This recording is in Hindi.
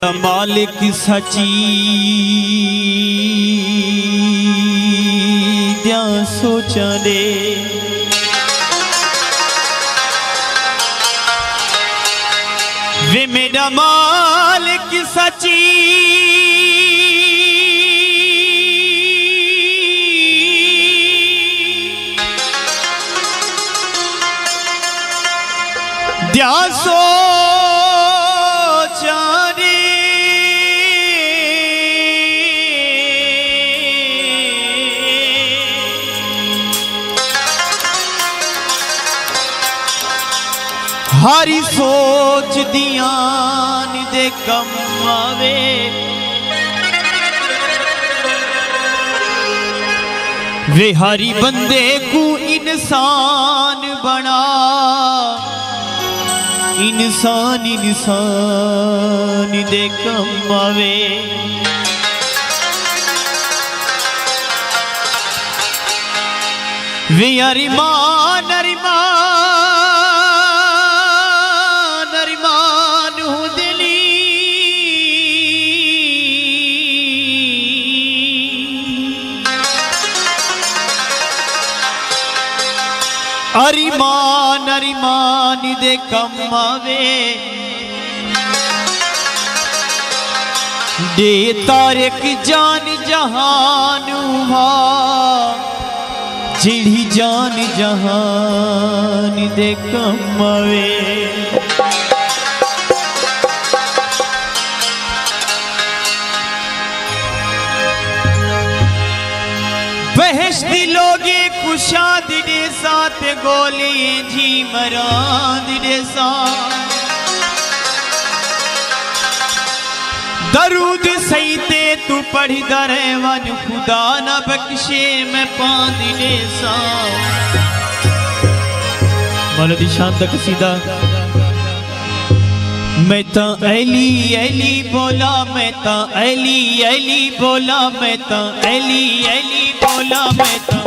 मालिक सची द्या सोचा दे वे मेरा मालिक सची द्या सोचा दे हरी सोच दियान दे कम आवे वे हरी बंदे को इंसान बना इंसान इंसान दे कम आवे वे अरिमान अरिमान अरिमान हूँ दिली अरिमान अरिमान दे कम आवे दे तारक जान जहान हुआ जिड़ी जान जहान दे कम आवे बहश दिलोगे कुशाद दे साथ गोली जी मराद दे साथ दरूद सही ते तू पढ़दा रहे वन खुदा न बख्शे मैं पांद दे साथ मौला दी शान दा कसीदा मैं ता अली अली बोला मैं ता अली अली बोला मैं ता अली अली बोला मैं ता